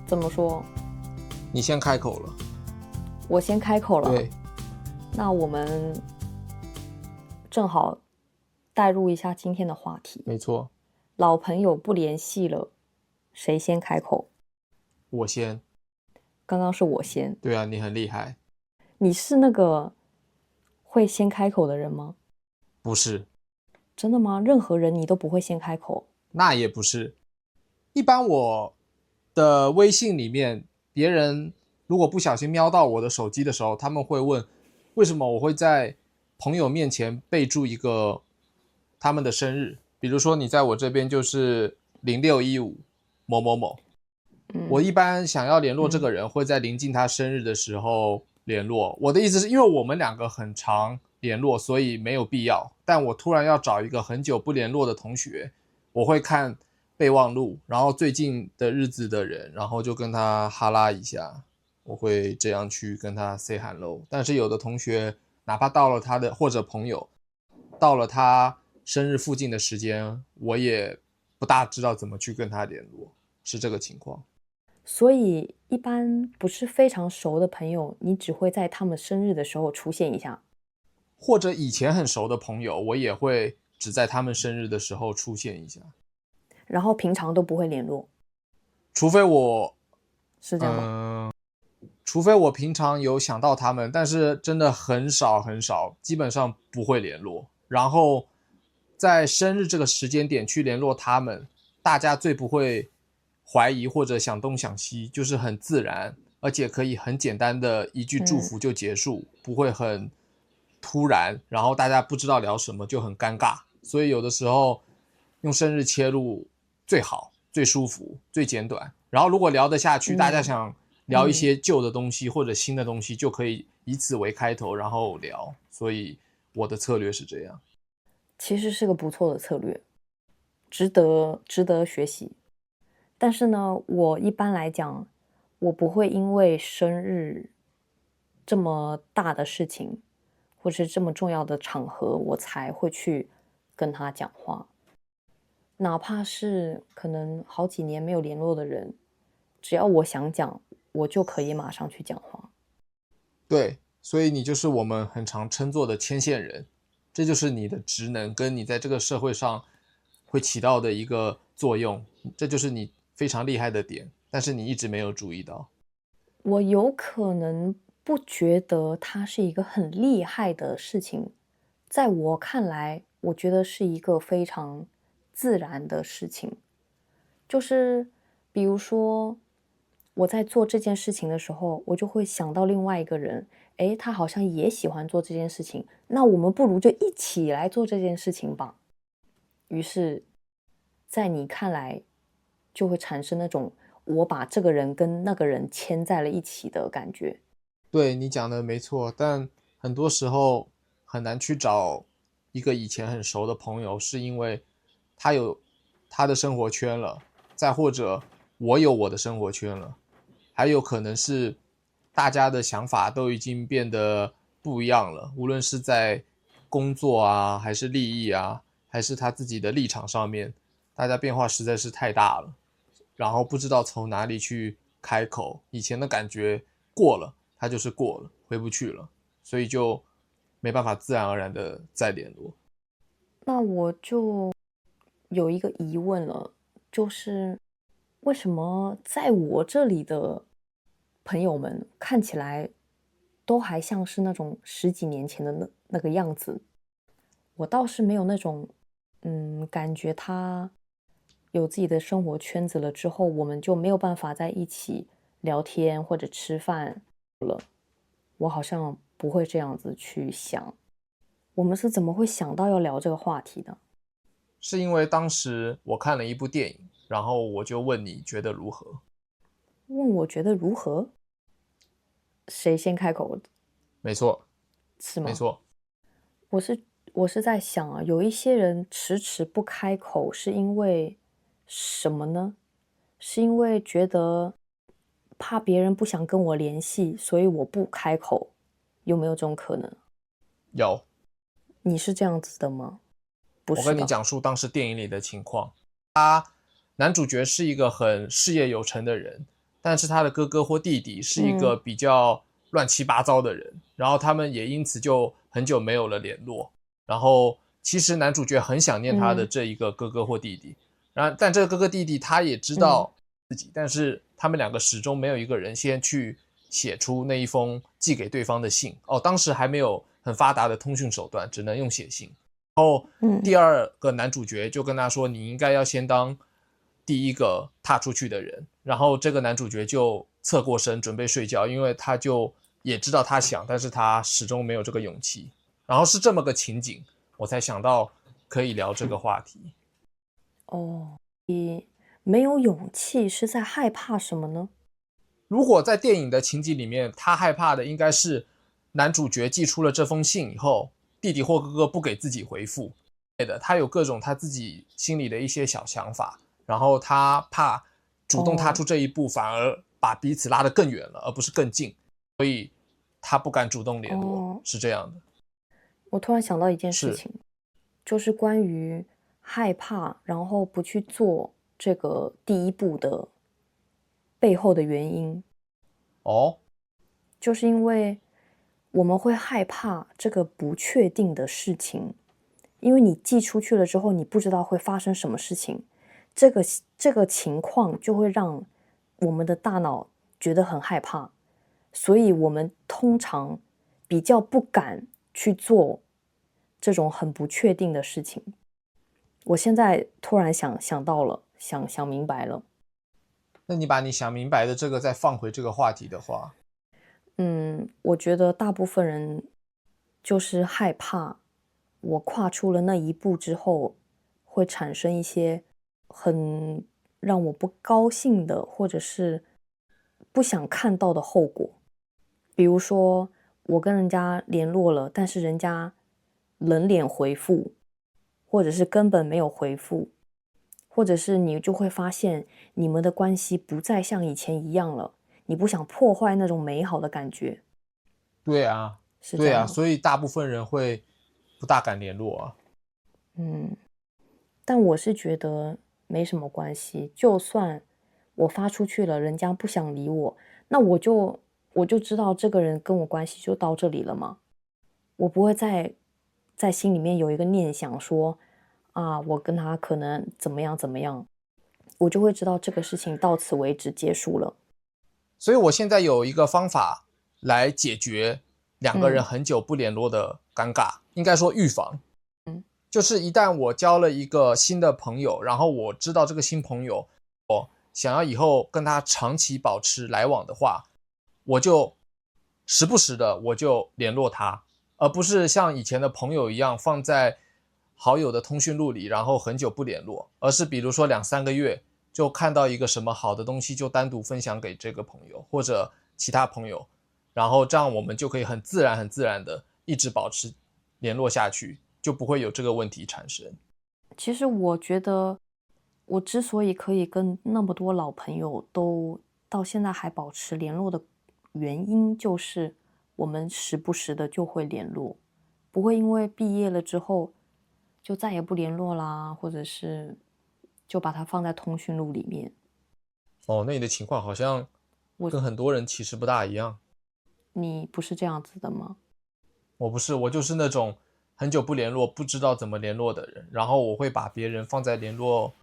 怎么说？你先开口了。我先开口了。对，那我们正好带入一下今天的话题。没错。老朋友不联系了，谁先开口？我先。刚刚是我先。对啊，你很厉害。你是那个会先开口的人吗？不是。真的吗？任何人你都不会先开口？那也不是。一般我的微信里面，别人如果不小心瞄到我的手机的时候，他们会问为什么我会在朋友面前备注一个他们的生日，比如说你在我这边就是0615某某某，我一般想要联络这个人，会在临近他生日的时候联络。我的意思是因为我们两个很常联络，所以没有必要。但我突然要找一个很久不联络的同学，我会看备忘录，然后最近的日子的人，然后就跟他哈拉一下，我会这样去跟他 say hello。但是有的同学，哪怕到了他的或者朋友，到了他生日附近的时间，我也不大知道怎么去跟他联络，是这个情况。所以一般不是非常熟的朋友，你只会在他们生日的时候出现一下。或者以前很熟的朋友，我也会只在他们生日的时候出现一下。然后平常都不会联络。除非我是这样吗？除非我平常有想到他们，但是真的很少很少，基本上不会联络。然后在生日这个时间点去联络他们，大家最不会怀疑或者想东想西，就是很自然，而且可以很简单的一句祝福就结束，不会很突然，然后大家不知道聊什么就很尴尬。所以有的时候用生日切入最好、最舒服、最简短。然后如果聊得下去，大家想聊一些旧的东西或者新的东西，就可以以此为开头，然后聊。所以我的策略是这样。其实是个不错的策略，值得学习。但是呢，我一般来讲，我不会因为生日这么大的事情，或是这么重要的场合，我才会去跟他讲话。哪怕是可能好几年没有联络的人，只要我想讲，我就可以马上去讲话。对，所以你就是我们很常称作的牵线人，这就是你的职能跟你在这个社会上会起到的一个作用，这就是你非常厉害的点，但是你一直没有注意到。我有可能不觉得它是一个很厉害的事情，在我看来，我觉得是一个非常自然的事情。就是比如说，我在做这件事情的时候，我就会想到另外一个人，诶，他好像也喜欢做这件事情，那我们不如就一起来做这件事情吧。于是，在你看来，就会产生那种我把这个人跟那个人牵在了一起的感觉。对，你讲的没错，但很多时候很难去找一个以前很熟的朋友，是因为他有他的生活圈了，再或者我有我的生活圈了，还有可能是大家的想法都已经变得不一样了，无论是在工作啊，还是利益啊，还是他自己的立场上面，大家变化实在是太大了，然后不知道从哪里去开口，以前的感觉过了。他就是过了，回不去了，所以就没办法自然而然的再联络。那我就有一个疑问了，就是为什么在我这里的朋友们看起来都还像是那种十几年前的那个样子？我倒是没有那种，感觉他有自己的生活圈子了之后，我们就没有办法在一起聊天或者吃饭。我好像不会这样子去想。我们是怎么会想到要聊这个话题的？是因为当时我看了一部电影，然后我就问你觉得如何？问我觉得如何？谁先开口？没错，是吗？没错。我是在想啊，有一些人迟迟不开口，是因为什么呢？是因为觉得怕别人不想跟我联系，所以我不开口，有没有这种可能？有。你是这样子的吗？不我跟你是吧？讲述当时电影里的情况。男主角是一个很事业有成的人，但是他的哥哥或弟弟是一个比较乱七八糟的人，然后他们也因此就很久没有了联络。然后其实男主角很想念他的这一个哥哥或弟弟，但这个哥哥弟弟他也知道自己，但是他们两个始终没有一个人先去写出那一封寄给对方的信。当时还没有很发达的通讯手段，只能用写信。然后第二个男主角就跟他说，你应该要先当第一个踏出去的人。然后这个男主角就侧过身准备睡觉，因为他就也知道他想，但是他始终没有这个勇气。然后是这么个情景，我才想到可以聊这个话题。你没有勇气是在害怕什么呢？如果在电影的情景里面，他害怕的应该是男主角寄出了这封信以后，弟弟或哥哥不给自己回复，他有各种他自己心里的一些小想法，然后他怕主动踏出这一步，反而把彼此拉得更远了，而不是更近，所以他不敢主动联络，是这样的。我突然想到一件事情，就是关于害怕，然后不去做这个第一步的背后的原因。就是因为我们会害怕这个不确定的事情，因为你寄出去了之后，你不知道会发生什么事情，这个情况就会让我们的大脑觉得很害怕，所以我们通常比较不敢去做这种很不确定的事情。我现在突然想到了，想明白了。那你把你想明白的这个再放回这个话题的话，我觉得大部分人就是害怕我跨出了那一步之后，会产生一些很让我不高兴的，或者是不想看到的后果。比如说，我跟人家联络了，但是人家冷脸回复，或者是根本没有回复，或者是你就会发现你们的关系不再像以前一样了，你不想破坏那种美好的感觉。对啊，对啊，是这样吗？所以大部分人会不大敢联络啊。但我是觉得没什么关系，就算我发出去了，人家不想理我，那我就知道这个人跟我关系就到这里了嘛。我不会在心里面有一个念想说啊，我跟他可能怎么样怎么样，我就会知道这个事情到此为止结束了。所以我现在有一个方法来解决两个人很久不联络的尴尬，应该说预防。就是一旦我交了一个新的朋友，然后我知道这个新朋友，我想要以后跟他长期保持来往的话，我就时不时的我就联络他，而不是像以前的朋友一样放在好友的通讯录里，然后很久不联络，而是比如说2、3个月就看到一个什么好的东西，就单独分享给这个朋友或者其他朋友，然后这样我们就可以很自然、很自然的一直保持联络下去，就不会有这个问题产生。其实我觉得，我之所以可以跟那么多老朋友都到现在还保持联络的原因，就是我们时不时的就会联络，不会因为毕业了之后就再也不联络啦，或者是就把它放在通讯录里面。那你的情况好像跟很多人其实不大一样。你不是这样子的吗？我不是，我就是那种很久不联络，不知道怎么联络的人，然后我会把别人放在联络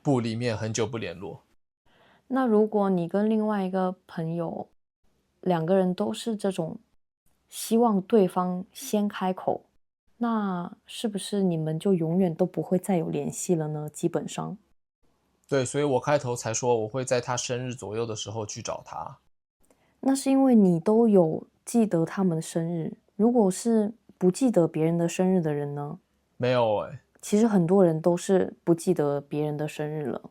簿里面很久不联络。那如果你跟另外一个朋友，两个人都是这种希望对方先开口，那是不是你们就永远都不会再有联系了呢？基本上，对，所以我开头才说我会在他生日左右的时候去找他。那是因为你都有记得他们的生日。如果是不记得别人的生日的人呢？没有其实很多人都是不记得别人的生日了。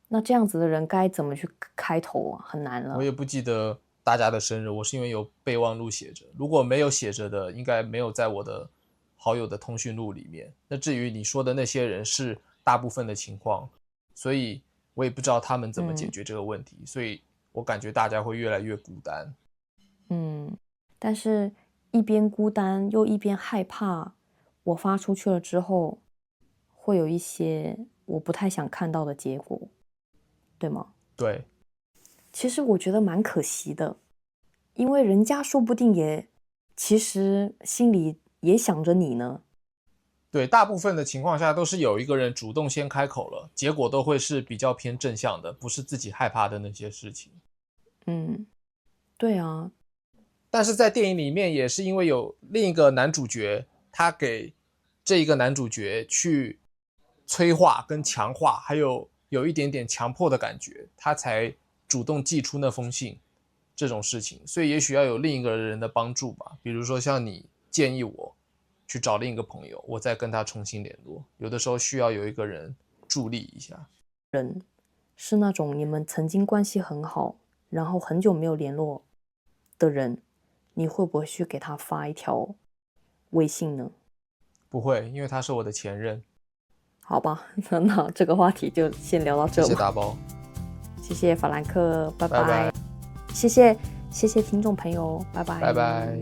那这样子的人该怎么去开头啊？很难了。我也不记得大家的生日，我是因为有备忘录写着，如果没有写着的，应该没有在我的好友的通讯录里面。那至于你说的那些人是大部分的情况，所以我也不知道他们怎么解决这个问题，所以我感觉大家会越来越孤单。但是一边孤单又一边害怕，我发出去了之后，会有一些我不太想看到的结果，对吗？对，其实我觉得蛮可惜的，因为人家说不定其实心里也想着你呢。对，大部分的情况下都是有一个人主动先开口了，结果都会是比较偏正向的，不是自己害怕的那些事情。对啊。但是在电影里面也是因为有另一个男主角，他给这一个男主角去催化跟强化，还有一点点强迫的感觉，他才主动寄出那封信这种事情。所以也许要有另一个人的帮助吧，比如说像你建议我去找另一个朋友，我再跟他重新联络，有的时候需要有一个人助力一下。是那种你们曾经关系很好，然后很久没有联络的人，你会不会去给他发一条微信呢？不会，因为他是我的前任。好吧，那这个话题就先聊到这吧。谢谢大包，谢谢法兰克，拜拜拜。谢谢听众朋友，拜拜，拜拜。